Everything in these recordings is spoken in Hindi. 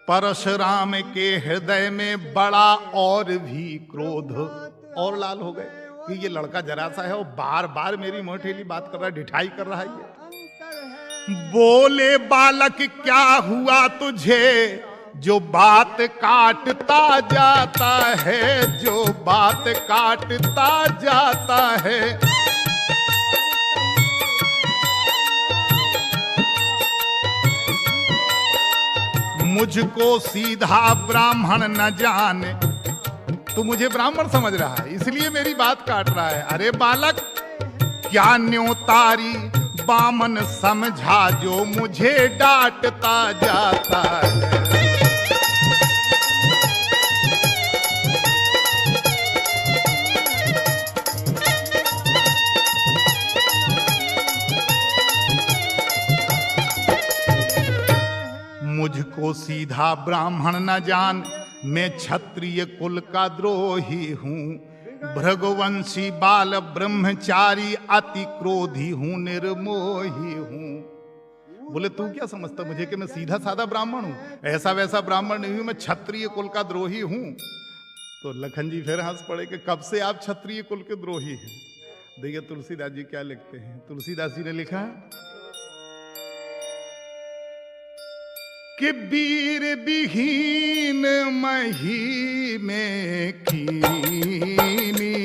परशुराम के हृदय में बड़ा और भी क्रोध, और लाल हो गए कि ये लड़का जरा सा है और बार बार मेरी मोटेली बात कर रहा है, ढिठाई कर रहा है ये। बोले बालक क्या हुआ तुझे जो बात काटता जाता है, जो बात काटता जाता है। मुझको सीधा ब्राह्मण न जाने, तू मुझे ब्राह्मण समझ रहा है इसलिए मेरी बात काट रहा है। अरे बालक क्या न्योतारी बामन समझा जो मुझे डांटता जाता है। मुझको सीधा ब्राह्मण न जान, मैं क्षत्रिय कुल का द्रोही हूँ, भृगुवंशी बाल ब्रह्मचारी अति क्रोधी हूँ, निर्मोही हूँ। बोले तू क्या समझता मुझे कि मैं सीधा साधा ब्राह्मण हूँ? ऐसा वैसा ब्राह्मण नहीं हूँ, मैं क्षत्रिय कुल का द्रोही हूँ। तो लखन जी फिर हंस पड़े कि कब से आप क्षत्रिय कुल के द्रोही हैं? देखिए तुलसीदास जी क्या लिखते हैं। तुलसीदास जी ने लिखा है कि वीर विहीन मही में कीनी,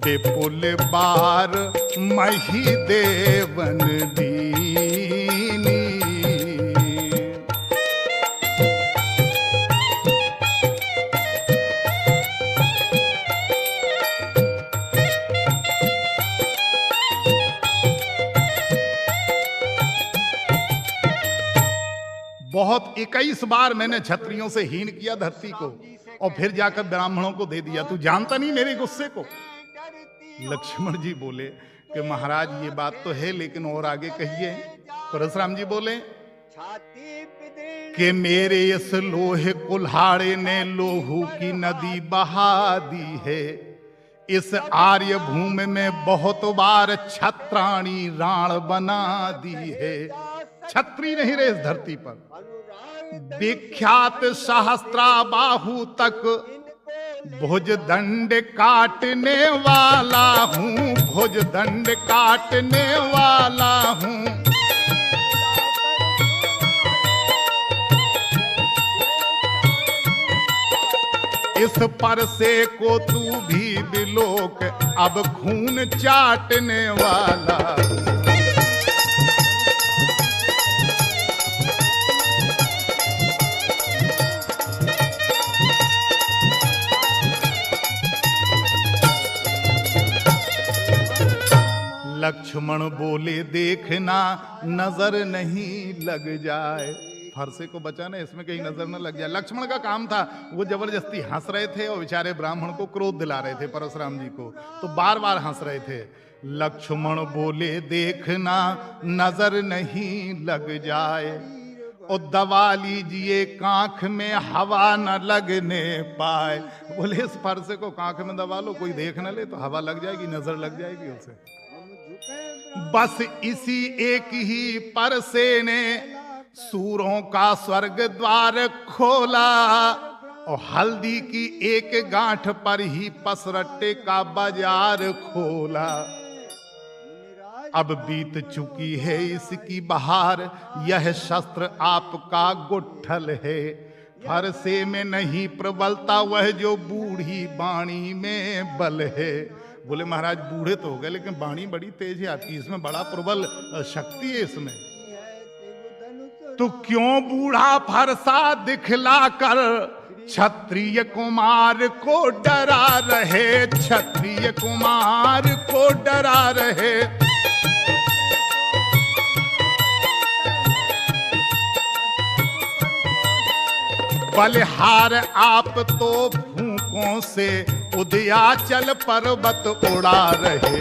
विपुल बार मही देवन दीनी। बहुत 21 बार मैंने क्षत्रियों से हीन किया धरती को और फिर जाकर ब्राह्मणों को दे दिया, तू जानता नहीं मेरे गुस्से को। लक्ष्मण जी बोले कि महाराज ये बात तो है लेकिन और आगे कहिए। परशुराम जी बोले कि मेरे इस लोहे कुल्हाड़े ने लोहू की नदी बहा दी है, इस आर्य भूमि में बहुत बार छत्राणी राण बना दी है। छत्री नहीं रहे इस धरती पर। विख्यात सहस्त्रा बाहु तक भुज दंड काटने वाला हूँ, भुज दंड काटने वाला हूँ। इस परसे को तू भी बिलोक अब खून चाटने वाला। लक्ष्मण बोले देखना नजर नहीं लग जाए, फरसे को बचाना इसमें कहीं नजर न लग जाए। लक्ष्मण का काम था, वो जबरदस्ती हंस रहे थे और बेचारे ब्राह्मण को क्रोध दिला रहे थे परशुराम जी को, तो बार बार हंस रहे थे। लक्ष्मण बोले देखना नजर नहीं लग जाए, और दबा लीजिए कांख में हवा न लगने पाए। बोले इस फरसे को कांख में दबा लो, कोई देख न ले तो हवा लग जाएगी, नजर लग जाएगी उसे। बस इसी एक ही परसे ने सूरों का स्वर्ग द्वार खोला, और हल्दी की एक गांठ पर ही पसरट्टे का बाजार खोला। अब बीत चुकी है इसकी बहार, यह शस्त्र आपका गुट्ठल है। फरसे में नहीं प्रबलता वह जो बूढ़ी बाणी में बल है। बोले महाराज बूढ़े तो हो गए लेकिन बाणी बड़ी तेज है आपकी, इसमें बड़ा प्रबल शक्ति है इसमें। तो क्यों बूढ़ा फरसा दिखला कर क्षत्रिय कुमार को डरा रहे, क्षत्रिय कुमार को डरा रहे। बलिहार आप तो फूंकों से उदयाचल पर्वत उड़ा रहे।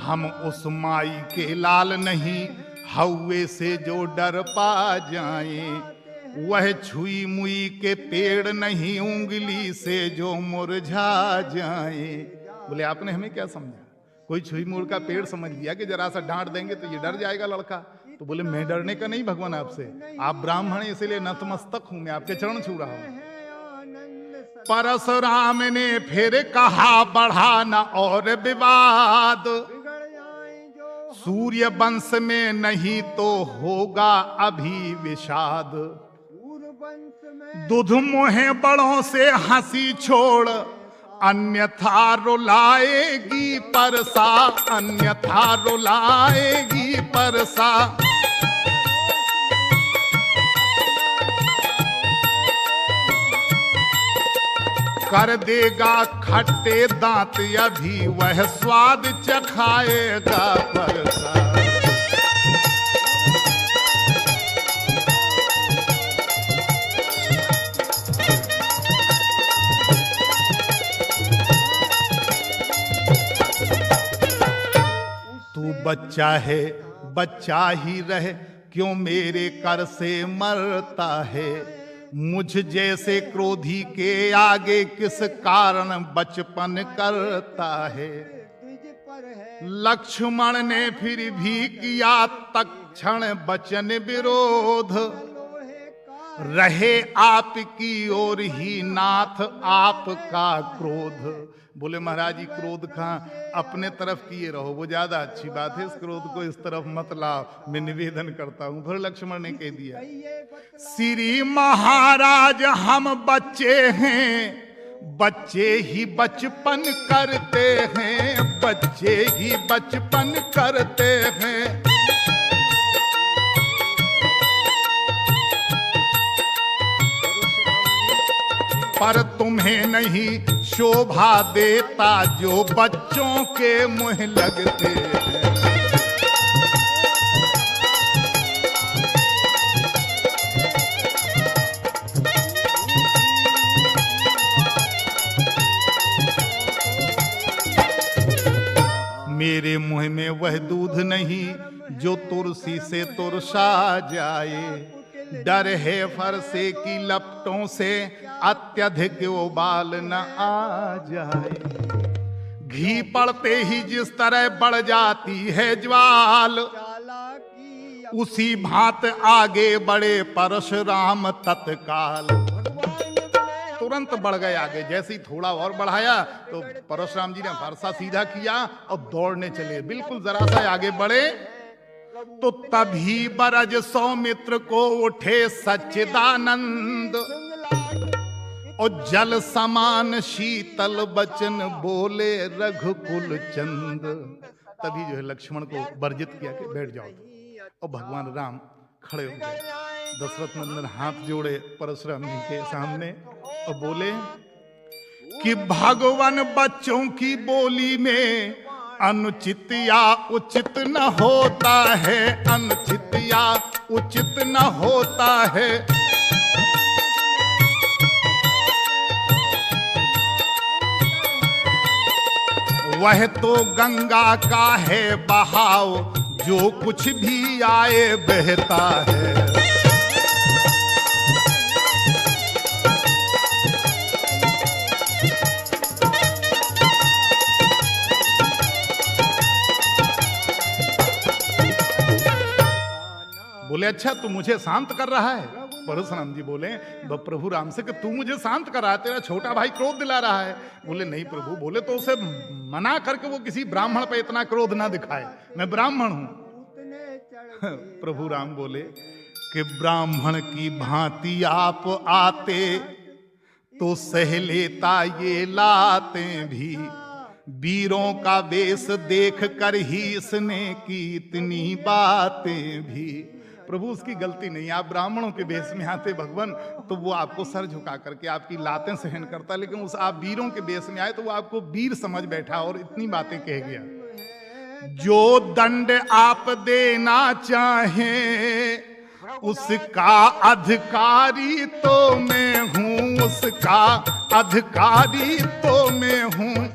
हम उस माई के लाल नहीं, हौवे से जो डर पा जाएं। वह छुई मुई के पेड़ नहीं उंगली से जो मुरझा जाए। बोले आपने हमें क्या समझा? कोई छुई मुड़ का पेड़ समझ लिया कि जरा सा डांट देंगे तो ये डर जाएगा लड़का। तो बोले मैं डरने का नहीं भगवान आपसे, आप ब्राह्मण इसीलिए नतमस्तक हूं, मैं आपके चरण छू रहा हूं। परशुराम ने फिर कहा बढ़ा न और विवाद, सूर्य वंश में नहीं तो होगा अभी विषाद। दुध मोहे बड़ों से हंसी छोड़, अन्यथा रुलाएगी परसा, अन्यथा रुलाएगी परसा। कर देगा खट्टे दांत अभी वह स्वाद चखाएगा परसा। तू बच्चा है बच्चा ही रहे, क्यों मेरे कर से मरता है। मुझ जैसे क्रोधी के आगे किस कारण बचपन करता है। लक्ष्मण ने फिर भी किया तत्क्षण वचन विरोध, रहे आपकी ओर ही नाथ आपका क्रोध। बोले महाराज जी क्रोध कहाँ, अपने तरफ किए रहो, वो ज्यादा अच्छी बात है, इस क्रोध को इस तरफ मत लाओ, मैं निवेदन करता हूं। फिर लक्ष्मण ने कह दिया, श्री महाराज हम बच्चे हैं, बच्चे ही बचपन करते हैं, बच्चे ही बचपन करते हैं। पर तुम्हें नहीं शोभा देता जो बच्चों के मुंह लगते हैं। मेरे मुंह में वह दूध नहीं जो तुलसी से तुरसा जाए। डर है फरसे की लपटों से अत्यधिक उबाल न आ जाए। घी पड़ते ही जिस तरह बढ़ जाती है ज्वाल, उसी भांत आगे बढ़े परशुराम तत्काल। तुरंत बढ़ गए आगे, जैसे ही थोड़ा और बढ़ाया तो परशुराम जी ने फरसा सीधा किया और दौड़ने चले। बिल्कुल जरा सा आगे बढ़े तो तभी बरज सौमित्र को उठे सच्चिदानंद, और जल समान शीतल वचन बोले रघुकुल चंद। तभी जो है लक्ष्मण को वर्जित किया कि बैठ जाओ, और भगवान राम खड़े हो गए। दशरथ नंदन हाथ जोड़े परशुराम जी के सामने और बोले कि भगवान बच्चों की बोली में अनुचित या उचित न होता है, अनुचित या उचित न होता है। वह तो गंगा का है बहाव, जो कुछ भी आए बहता है। बोले अच्छा तू मुझे शांत कर रहा है? परशुराम जी बोले प्रभु राम से कि तू मुझे शांत कर रहा है, तेरा छोटा भाई क्रोध दिला रहा है। बोले नहीं प्रभु। बोले तो उसे मना करके वो किसी ब्राह्मण पे इतना क्रोध ना दिखाए, मैं ब्राह्मण हूं। प्रभु राम बोले कि ब्राह्मण की भांति आप आते तो सह लेता ये लाते भी, वीरों का वेश देख कर ही इसने की इतनी बातें भी। प्रभु उसकी गलती नहीं, आप ब्राह्मणों के वेश में आते भगवान तो वो आपको सर झुका करके आपकी लातें सहन करता, लेकिन उस आप वीरों के वेश में आए तो वो आपको वीर समझ बैठा और इतनी बातें कह गया। जो दंड आप देना चाहें उसका अधिकारी तो मैं हूं, उसका अधिकारी तो मैं हूं।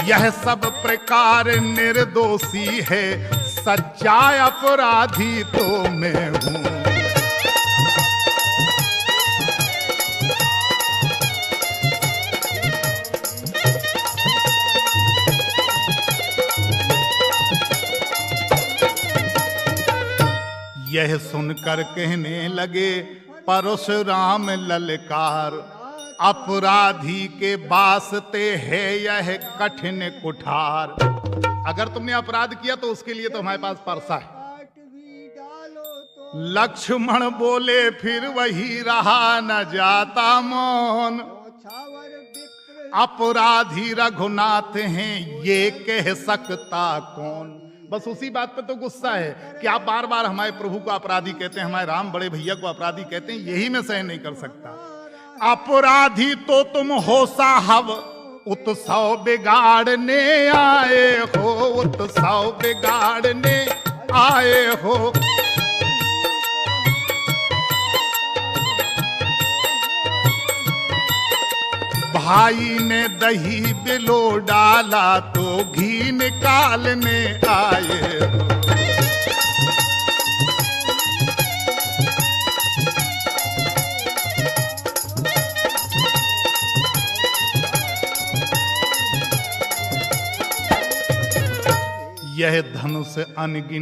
यह सब प्रकार निर्दोषी है, सच्चा अपराधी तो मैं हूं। यह सुनकर कहने लगे परशुराम ललकार, अपराधी के वास्ते है यह कठिन कुठार। अगर तुमने अपराध किया तो उसके लिए तो हमारे पास परसा है। लक्ष्मण बोले फिर वही रहा न जाता मौन, अपराधी रघुनाथ हैं ये कह सकता कौन। बस उसी बात पे तो गुस्सा है कि आप बार बार हमारे प्रभु को अपराधी कहते हैं, हमारे राम बड़े भैया को अपराधी कहते हैं, यही मैं सहन नहीं कर सकता। अपराधी तो तुम हो साहब, उत्सव बिगाड़ने आए हो, उत्सव बिगाड़ने आए हो। भाई ने दही बिलो डाला तो घी निकालने आए हो। यह धनुष अनगिन